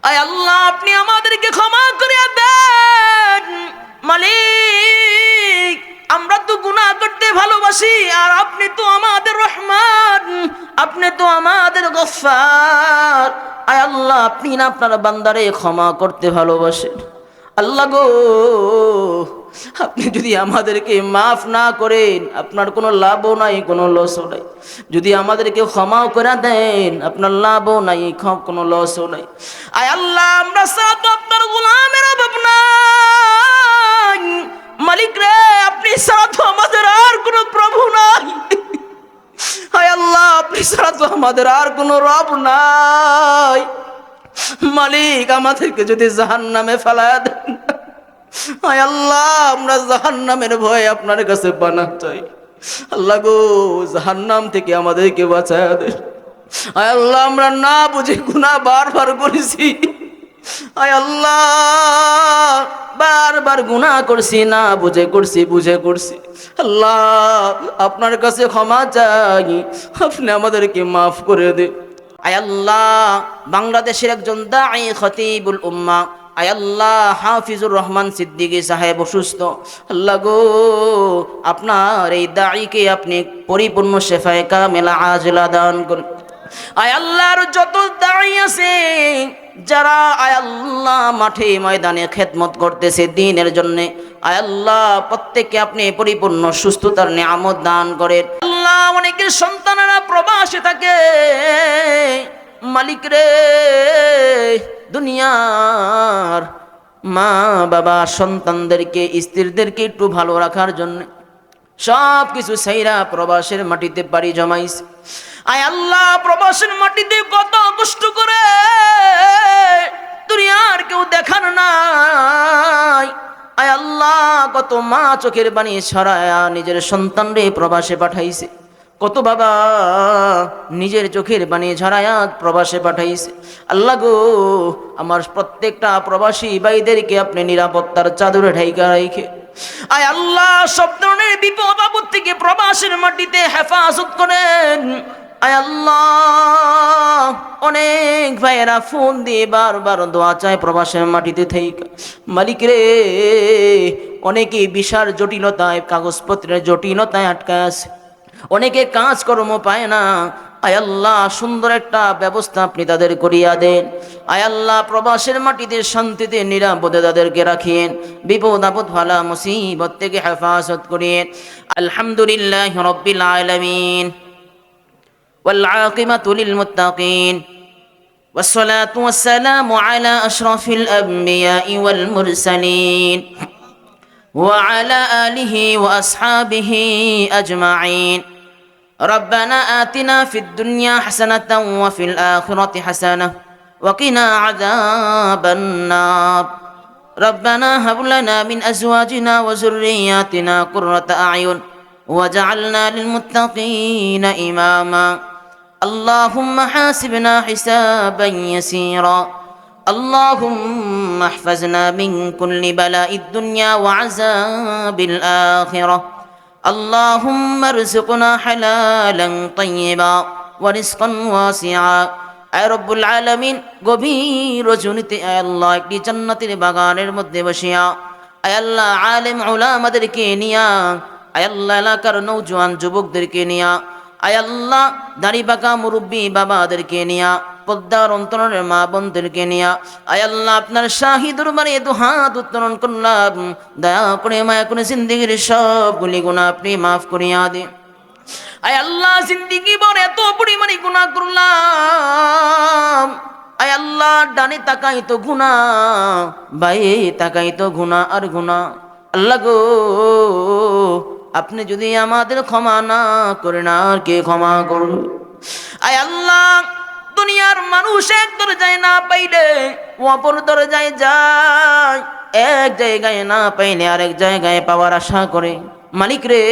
আয় আল্লাহ আপনি আমাদেরকে ক্ষমা করে দেন মালিক। আমরা তো গুনাহ করতে ভালোবাসি, আর আপনি তো আমাদের রহমান, আপনি তো আমাদের গফফার। আয় আল্লাহ আপনি না আপনার বান্দারে ক্ষমা করতে ভালোবাসেন। আল্লাহ গো, আপনি যদি আমাদেরকে মাফ না করেন আপনার কোনো লাভও নাই, কোনো লসও নাই। যদি আমাদেরকে ক্ষমাও করে দেন আপনার লাভও নাই, কোনো লসও নাই। আয় আল্লাহ আমরা সারা তো আপনার গোলামের অভাব নাই মালিক রে, আপনি সারা তো আমাদের আর কোনো প্রভু নাই। হায় আল্লাহ আপনি ছাড়া তো আমাদের আর কোনো রব নাই মালিক। আমাদেরকে যদি জাহান্নামে ফেলায়া দেন, হায় আল্লাহ আমরা জাহান্নামের ভয়ে আপনার কাছে পানাহ চাই। আল্লাহ গো, জাহান্নাম থেকে আমাদেরকে বাঁচায়া দেন। হায় আল্লাহ আমরা না বুঝে গুনাহ বারবার করেছি। হায় আল্লাহ বারবার গুনাহ করছি, না বুঝে করছি, বুঝে করছি। আল্লাহ আপনার কাছে ক্ষমা চাই, আপনি আমাদেরকে মাফ করে দে। আয় আল্লাহ বাংলাদেশের একজন দাঈ খতিবুল উম্মাহ আয় আল্লাহ হাফিজুর রহমান সিদ্দিকী সাহেব অসুস্থ। আল্লাহ গো, আপনার এই দাঈকে আপনি পরিপূর্ণ শেফায়ে কামেলা আজলা দান করুন। আয় আল্লাহর যত দাঈ আছে যারা আয় আল্লাহ মাঠে ময়দানে খেদমত করতেছে দ্বীনের জন্য, আয় আল্লাহ প্রত্যেককে আপনি পরিপূর্ণ সুস্থতার নিয়ামত দান করেন। আল্লাহ অনেকের সন্তানেরা প্রবাসে থাকে মালিক রে, দুনিয়ার মা বাবা সন্তানদেরকে স্ত্রীদেরকে একটু ভালো রাখার জন্য সব কিছু সাইরা প্রবাসের মাটিতে পাড়ি জমাইছে। আয় আল্লাহ প্রবাসের মাটিতে কত কষ্ট করে দুনিয়ার কেউ দেখার নাই। আয় আল্লাহ কত মা চোখের পানি ছড়ায়া নিজের সন্তানরে প্রবাসে পাঠাইছে, কত বাবা নিজের চোখের পানি ঝরায়া প্রবাসে পাঠাইছে। আল্লাহ গো, আমার প্রত্যেকটা প্রবাসী ভাইদেরকে আপনি নিরাপত্তার চাদরে ঢাইকা রাখে আয় আল্লাহ সব ধরনের বিপদ আপদ থেকে প্রবাসের মাটিতে হেফাজত করেন। আয় আল্লাহ অনেক ভাইয়েরা ফোন দিয়ে বারবার দোয়া চায় প্রবাসের মাটিতে থেকে মালিক রে, অনেকেই বিশাল জটিলতায় কাগজপত্রের জটিলতায় আটকায় আছে, অনেকে কাজকর্ম পায় না। আয় আল্লাহ সুন্দর একটা ব্যবস্থা আপনি তাদের করিয়া দেন। আয় আল্লাহ প্রবাসের মাটিতে শান্তিতে নিরাপদে তাদেরকে রাখিয়েন, বিপদ আপদ ভালা মুসিবত থেকে হেফাজত করিয়েন। আলহামদুলিল্লাহ রাব্বিল আলামিন ওয়াল আকিবাতু লিল মুত্তাকিন والصلاة والسلام على أشرف الأنبياء والمرسلين وعلى آله وأصحابه أجمعين. ربنا آتنا في الدنيا حسنة وفي الآخرة حسنة وقنا عذاب النار. ربنا هب لنا من أزواجنا وذرياتنا قرة أعين وجعلنا للمتقين إماما. اللهم حاسبنا حسابا يسيرا. اللهم احفظنا من كل بلاء الدنيا وعذاب الآخرة. اللهم ارزقنا حلالا طيبا ورزقا واسعا. আয় রব্বুল আলামিন গভীর রজনীতে আয় আল্লাহ একটি জান্নাতের বাগানের মধ্যে বসিয়া আয় আল্লাহ আলেম উলামাদেরকে নিয়া, আয় আল্লাহ এলাকার নওজোয়ান যুবকদেরকে নিয়া, আয় আল্লাহ দাড়ি পাকা মুরব্বী বাবাদেরকে নিয়া, পদ্মার অন্তরের মা বোনদেরকে নিয়া আয় আল্লাহ আপনার শাহী দরবারে দুহাত উত্তোলন করলাম। দয়া করে মায়া করে জিন্দেগির সবগুলি গুনাহ আপনি মাফ করিয়া দিন। আয় আল্লাহ জিন্দেগি ভর এত পরিমাণে গুনাহ করলাম, আয় আল্লাহ ডানে তাকাই তো গুনাহ, বায়ে তাকাই তো গুনাহ আর গুনাহ। আল্লাহ গো, আপনি যদি আমাদের ক্ষমা না করেন আর কে ক্ষমা করবে? আয় আল্লাহ দুনিয়ার মানুষ এক দরজায় না পাইলে অপর দরজায় যায়, এক জায়গায় না পাইলে আরেক জায়গায় পাওয়ার আশা করে। মালিক রে,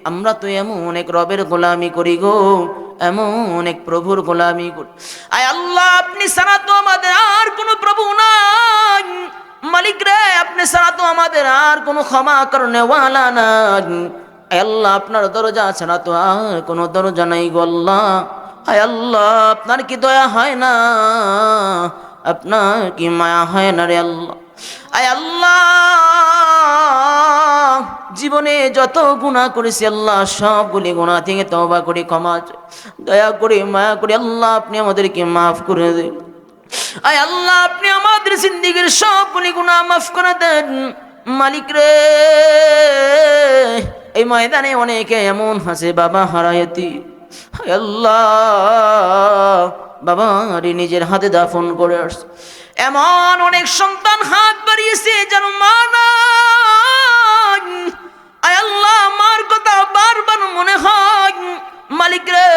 আমরা তো এমন এক রবের গোলামি করি গো, এমন এক প্রভুর গোলামি করি। আয় আল্লাহ আপনি ছাড়া তো আমাদের আর কোনো প্রভু নাই। মালিক রে, আপনি ছাড়া তো আমাদের আর কোনো ক্ষমা করনেওয়ালা নাই। আয় আল্লাহ আপনার দরজা ছাড়া তো আর কোনো দরজা নাই গো আল্লাহ। আয় আল্লাহ আপনার কি দয়া হয় না? আপনার কি মায়া হয় না রে আল্লাহ? আয় আল্লাহ, জীবনে যত গুনাহ করেছি আল্লাহ, সবগুলি গুনাহ থেকে তওবা করে ক্ষমা চাই। দয়া করে মায়া করে আল্লাহ আপনি আমাদেরকে মাফ করে দেন। আয় আল্লাহ, আপনি আমাদের জিন্দেগীর সবগুলি গুনাহ মাফ করে দেন। মালিক রে, এই ময়দানে অনেকে এমন আছে বাবা হারায়তি, হায় আল্লাহ বাবা রে নিজের হাতে দাফন করে আসছে। এমন অনেক সন্তান হাত বাড়িয়েছে যেন মা নাই। আয় আল্লাহ, মার কথা বারবার মনে হয়। মালিক রে,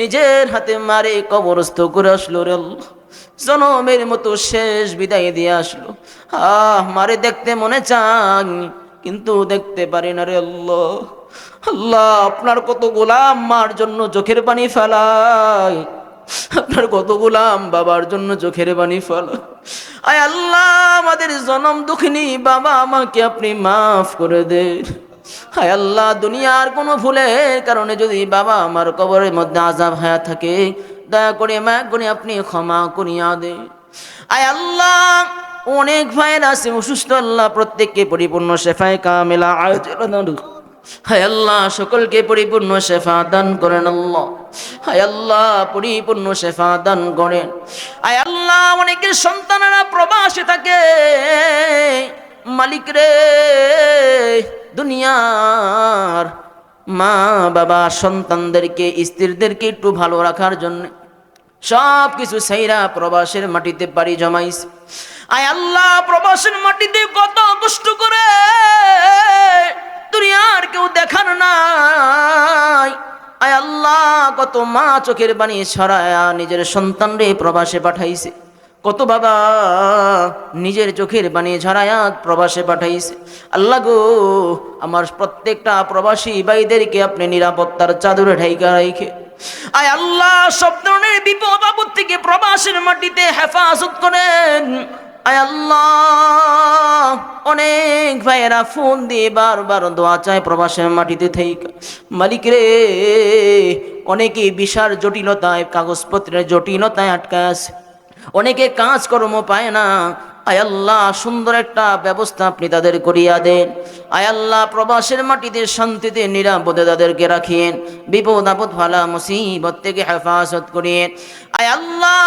নিজের হাতে মারে কবরস্থ করে আসলো রে আল্লাহ, জনমের মতো শেষ বিদায় দিয়ে আসলো। মারে দেখতে মনে চান কিন্তু দেখতে পারি না রে আল্লাহ। আল্লাহ, আপনার কত গোলাম মার জন্য চোখের পানি ফেলায়, আপনার কত গোলাম বাবার জন্য চোখের পানি ফেলায়। আয় আল্লাহ, আমাদের জনম দুঃখিনী বাবা আমাকে আপনি মাফ করে দেন। হায় আল্লাহ, দুনিয়ার কোনো ভুলের কারণে যদি বাবা আমার কবরের মধ্যে আযাব হয়ে থাকে, দয়া করে মায়া করে আপনি ক্ষমা করিয়া দেন। আয় আল্লাহ, অনেক ভাইয়ের আছে অসুস্থ, আল্লাহ প্রত্যেককে পরিপূর্ণ শেফায়ে কামিলা আজরান। হায় আল্লাহ, সকলকে পরিপূর্ণ শেফা দান করেন আল্লাহ। হায় আল্লাহ, পরিপূর্ণ শেফা দান করেন। আয় আল্লাহ, অনেকের সন্তানেরা প্রবাসে থাকে। মালিক রে, দুনিয়ার মা বাবা সন্তানদেরকে স্ত্রীদেরকে একটু ভালো রাখার জন্য সব কিছু সাইরা প্রবাসের মাটিতে পাড়ি জমাইছে। আয় আল্লাহ, প্রবাসের মাটিতে কত কষ্ট করে, দুনিয়ার কেউ দেখার নাই। আয় আল্লাহ, কত মা চোখের পানি ছড়ায়া নিজের সন্তানরে প্রবাসে পাঠাইছে, কত বাবা নিজের চোখের পানি ঝরায়া প্রবাসে পাঠাইছে। আল্লাহ গো, আমার প্রত্যেকটা প্রবাসী ভাইদেরকে আপনি নিরাপত্তার চাদরে ঢাইকা রাখে। আয় আল্লাহ, সব ধরনের বিপদ আপদ থেকে প্রবাসের মাটিতে হেফাজত করেন। আয় আল্লাহ, অনেক ভাইয়েরা ফোন দিয়ে বারবার দোয়া চায় প্রবাসের মাটিতে থেকে। মালিক রে, অনেকে বিশাল জটিলতায়, কাগজপত্রের জটিলতায় আটকায় আছে, অনেকে কাজকর্ম পায় না। আয় আল্লাহ, সুন্দর একটা ব্যবস্থা আপনি তাদের করিয়া দেন। আয় আল্লাহ, প্রবাসের মাটিতে শান্তিতে নিরাপদে তাদেরকে রাখিয়েন, বিপদ আপদ ভালা মুসিবত থেকে হেফাজত করিয়েন। আয় আল্লাহ,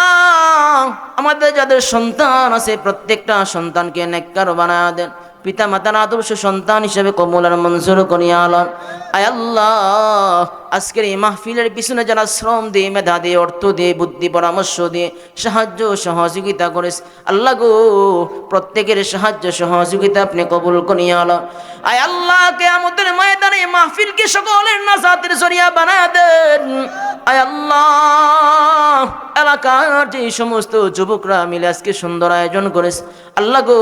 আমাদের যাদের সন্তান আছে প্রত্যেকটা সন্তানকে নেককার বানায়া দেন, পিতা মাতার আদর্শ সন্তান হিসেবে কবুল আর মঞ্জুর করিয়া আলান। আয় আল্লাহ, আজকের এই মাহফিলের পিছনে যারা শ্রম দিয়ে, মেধা দিয়ে, অর্থ দিয়ে, বুদ্ধি পরামর্শ দিয়ে সাহায্য সহযোগিতা করেছে, আল্লাহ গো, প্রত্যেকের সাহায্য সহযোগিতা আপনি কবুল করিয়া আলান। আয় আল্লাহ, কিয়ামতের ময়দানে মাহফিলকে সকলের নাজাতের জরিয়া বানায়া দেন। আয় আল্লাহ, এলাকার যে সমস্ত যুবকরা মিলে আজকে সুন্দর আয়োজন করেছে, আল্লাহ গো,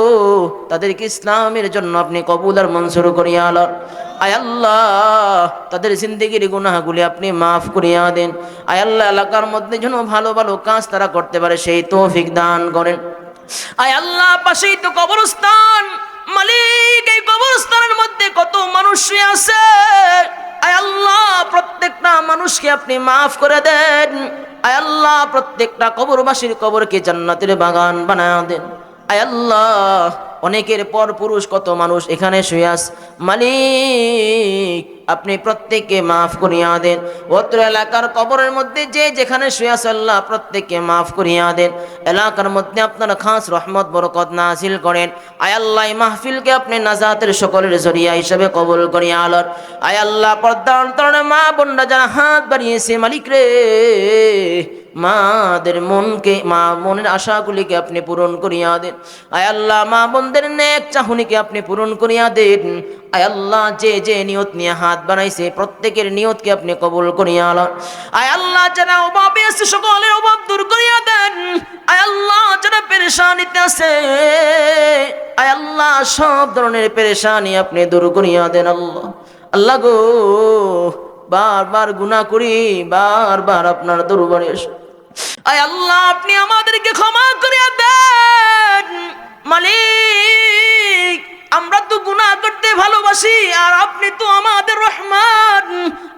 তাদেরকে ইসলামের জন্য আপনি কবুল আর মঞ্জুর করিয়া আলান। আয় আল্লাহ, তাদের জিন্দেগির গুনাহগুলি আপনি মাফ করিয়া দেন। আয় আল্লাহ, এলাকার মধ্যে যেন ভালো ভালো কাজ তারা করতে পারে সেই তৌফিক দান করেন। আয় আল্লাহ, পাশেই তো কবরস্থান, মালিক এই কবরস্থানের মধ্যে কত মানুষ শুয়ে আছে। আয় আল্লাহ, প্রত্যেকটা মানুষকে আপনি মাফ করে দেন। আয় আল্লাহ, প্রত্যেকটা কবরবাসীর কবরকে জান্নাতের বাগান বানায়া দেন। আয় আল্লাহ, অনেকের পর পুরুষ কত মানুষ এখানে শুয়ে আছে, মালিক আপনি প্রত্যেককে মাফ করিয়া দেন। অত্র এলাকার কবরের মধ্যে যে যেখানে শুয়ে আছে আল্লাহ প্রত্যেককে মাফ করিয়া দেন। এলাকার মধ্যে আপনার খাস রহমত বরকত নাজিল করেন। আয় আল্লাহ, এই মাহফিলকে আপনি নাজাতের সকলের জরিয়া হিসেবে কবুল করিয়া আলান। আয় আল্লাহ, পর্দার অন্তরে মা বোনরা যারা হাত বাড়িয়েছে, মালিক রে, মাদের মনের আশাগুলিকে আপনি পূরণ করিয়া দেন। আয় আল্লাহ, মা বোনদের নেক চাহনিকে আপনি পূরণ করিয়া দেন। আয় আল্লাহ, যে যে নিয়ত নিয়ে হাত বানাইছে প্রত্যেকের নিয়তকে আপনি কবুল করিয়া আলান। আয় আল্লাহ, যারা অভাবে আছে সকলের অভাব দূর করিয়া দেন। আয় আল্লাহ, যারা পেরেশানিতে আছে, আয় আল্লাহ, সব ধরনের পেরেশানি আপনি দূর করিয়া দেন। আল্লাহ আল্লাহ গো, বারবার গুনাহ করি, বারবার আপনার দরবারে আসি। আয় আল্লাহ, আপনি আমাদেরকে ক্ষমা করিয়া দেন। মালিক, আমরা তো গুনাহ করতে ভালোবাসি, আর আপনি তো আমাদের রহমান,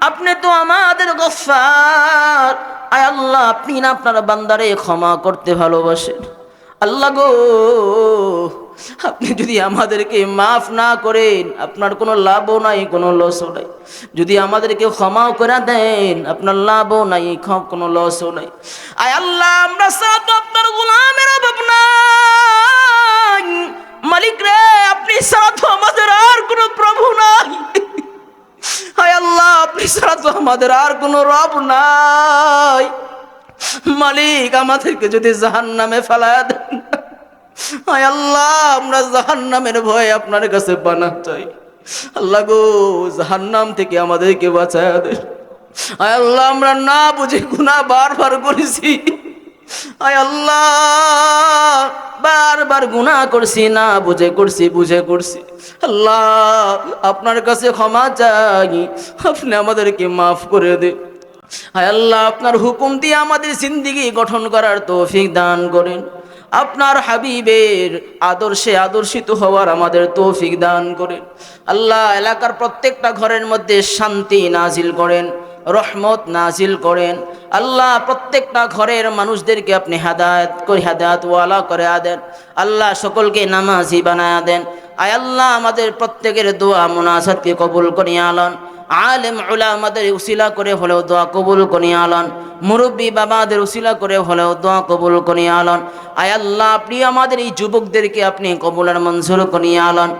আপনি তো আমাদের গফফার। আয় আল্লাহ, আপনি না আপনার বান্দারে ক্ষমা করতে ভালোবাসেন। আল্লাহ গো, আপনি যদি আমাদেরকে মাফ না করেন, আপনার কোনো লাভও নাই, কোনো লসও নাই। যদি আমাদেরকে ক্ষমাও করে দেন, আপনার লাভও নাই, কোনো লসও নাই। আয় আল্লাহ, আমরা সারা তো আপনার গোলামের অভাব নাই। মালিক রে, আপনি সারা তো আমাদের আর কোনো প্রভু নাই। হায় আল্লাহ, আপনি ছাড়া তো আমাদের আর কোনো রব নাই। মালিক, আমাদেরকে যদি জাহান্নামে ফেলায়া দেন, হায় আল্লাহ, আমরা জাহান্নামের ভয়ে আপনার কাছে পানাহ চাই। আল্লাহ গো, জাহান্নাম থেকে আমাদেরকে বাঁচায়া দেন। হায় আল্লাহ, আমরা না বুঝে গুনাহ বারবার করেছি। হায় আল্লাহ, বারবার গুনাহ করছি, না বুঝে করছি, বুঝে করছি। আল্লাহ, আপনার কাছে ক্ষমা চাই, আপনি আমাদেরকে মাফ করে দেন। হায় আল্লাহ, আপনার হুকুম দিয়ে আমাদের জিন্দেগি গঠন করার তৌফিক দান করেন। আপনার হাবিবের আদর্শে আদর্শিত হওয়ার আমাদের তৌফিক দান করেন। আল্লাহ, এলাকার প্রত্যেকটা ঘরের মধ্যে শান্তি নাজিল করেন, রহমত নাজিল করেন। আল্লাহ, প্রত্যেকটা ঘরের মানুষদেরকে আপনি হেদায়েত ওয়ালা করে দেন। আল্লাহ, সকলকে নামাজি বানায়া দেন। আয় আল্লাহ, আমাদের প্রত্যেকের দোয়া মুনাজাতকে কবুল করিয়া আলন। আলেম উলামাদের উসিলা করে হলেও দোয়া কবুল করিয়া আলন। মুরব্বী বাবাদের উসিলা করে হলেও দোয়া কবুল করিয়া আলন। আয় আল্লাহ, আপনি আমাদের এই যুবকদেরকে আপনি কবুলের মঞ্জুর করিয়া আলন।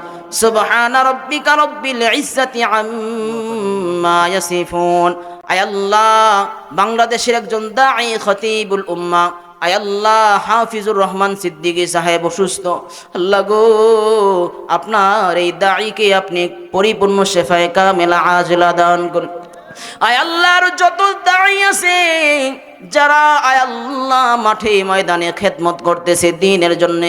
সুবহানা রাব্বিকা রাব্বিল ইজ্জাতি আম্মা ইয়াসিফুন। আয় আল্লাহ, বাংলাদেশের একজন দাঈ খতিবুল উম্মাহ আয় আল্লাহ হাফিজুর রহমান সিদ্দিকী সাহেব অসুস্থ। আল্লাহ গো, আপনার এই দাঈকে আপনি পরিপূর্ণ শেফায়ে কামিলা আজিলা দান করুন। আয় আল্লাহর যত দাঈ আছে, যারা আয় আল্লাহ মাঠে ময়দানে খেদমত করতেছে দ্বীনের জন্য,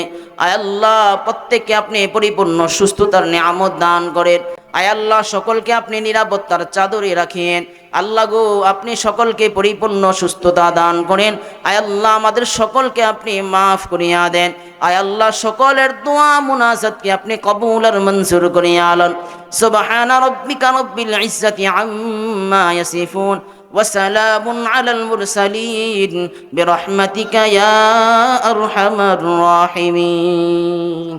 আয় আল্লাহ প্রত্যেককে আপনি পরিপূর্ণ সুস্থতার নিয়ামত দান করেন। আয় আল্লাহ, সকলকে আপনি নিরাপত্তার চাদরে রাখেন। আল্লাহ গো, আপনি সকলকে পরিপূর্ণ সুস্থতা দান করেন। আয় আল্লাহ, আমাদের সকলকে আপনি মাফ করিয়া দেন। আয় আল্লাহ, সকলের দোয়া মুনাজাতকে আপনি কবুল আর মঞ্জুর করিয়া আলন। সুবহানা রাব্বিকা রাব্বিল ইজ্জাতি আম্মা ইয়াসিফুন ওয়া সালামুন আলাল মুরসালিন বিরহমাতিকা ইয়া আরহামার রাহিমিন।